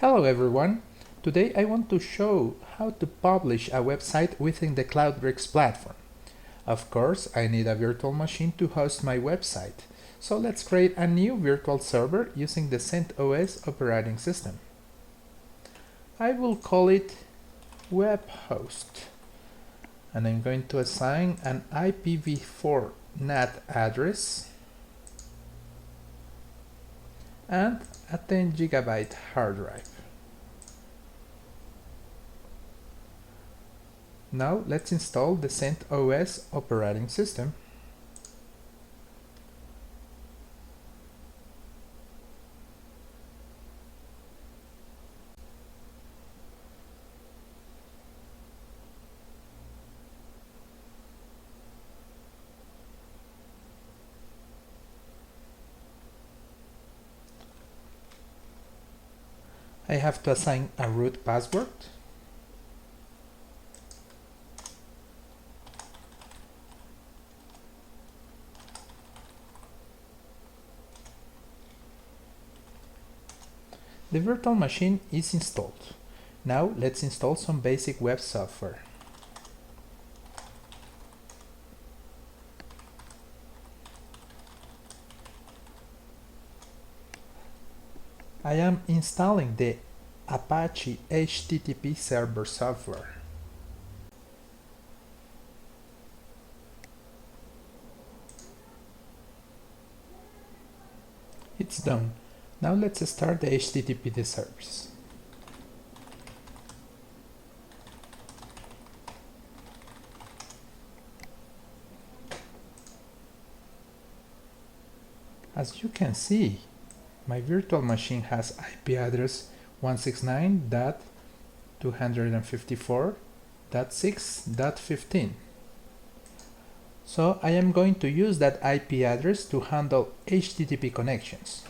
Hello everyone! Today I want to show how to publish a website within the Cloud-Bricks platform. Of course, I need a virtual machine to host my website, so let's create a new virtual server using the CentOS operating system. I will call it web host, and I'm going to assign an IPv4 NAT address and a 10 GB hard drive. Now let's install the CentOS operating system. I have to assign a root password. The virtual machine is installed. Now let's install some basic web software. I am installing the Apache HTTP server software. It's done. Now let's start the HTTP service. As you can see, my virtual machine has IP address 169.254.6.15. So I am going to use that IP address to handle HTTP connections.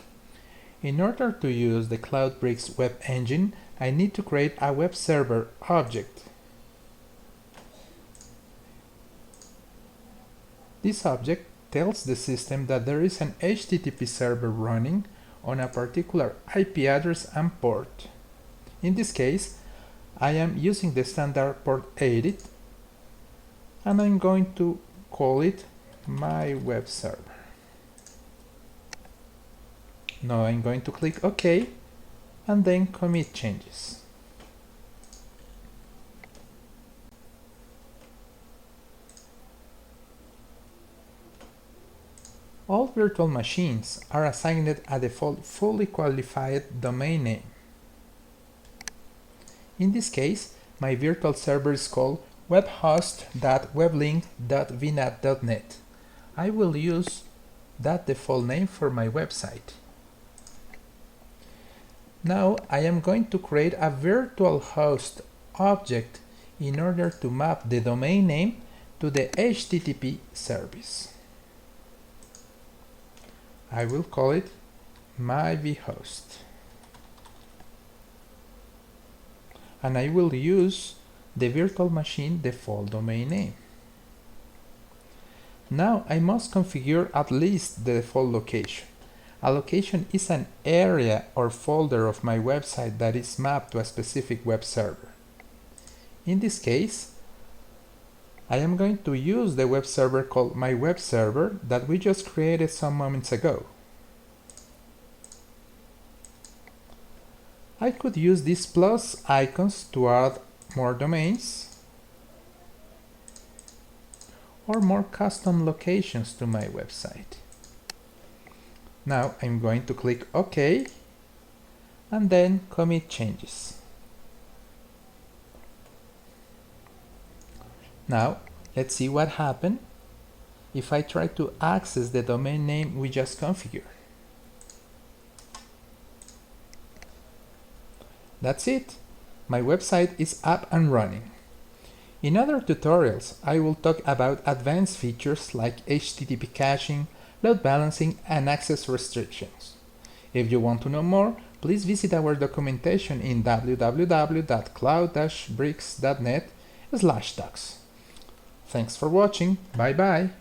In order to use the Cloud-Bricks web engine, I need to create a web server object. This object tells the system that there is an HTTP server running on a particular IP address and port. In this case, I am using the standard port 80, and I'm going to call it my web server. Now I'm going to click OK and then commit changes. All virtual machines are assigned a default fully qualified domain name. In this case, my virtual server is called webhost.weblink.vnet.net. I will use that default name for my website. Now I am going to create a virtual host object in order to map the domain name to the HTTP service. I will call it my vhost, and I will use the virtual machine default domain name. Now I must configure at least the default location. A location is an area or folder of my website that is mapped to a specific web server. In this case, I am going to use the web server called my web server that we just created some moments ago. I could use these plus icons to add more domains or more custom locations to my website. Now I'm going to click OK and then commit changes. Now let's see what happened if I try to access the domain name we just configured. That's it. My website is up and running. In other tutorials, I will talk about advanced features like HTTP caching, load balancing, and access restrictions. If you want to know more, please visit our documentation in www.cloud-bricks.net/docs. Thanks for watching. Bye bye.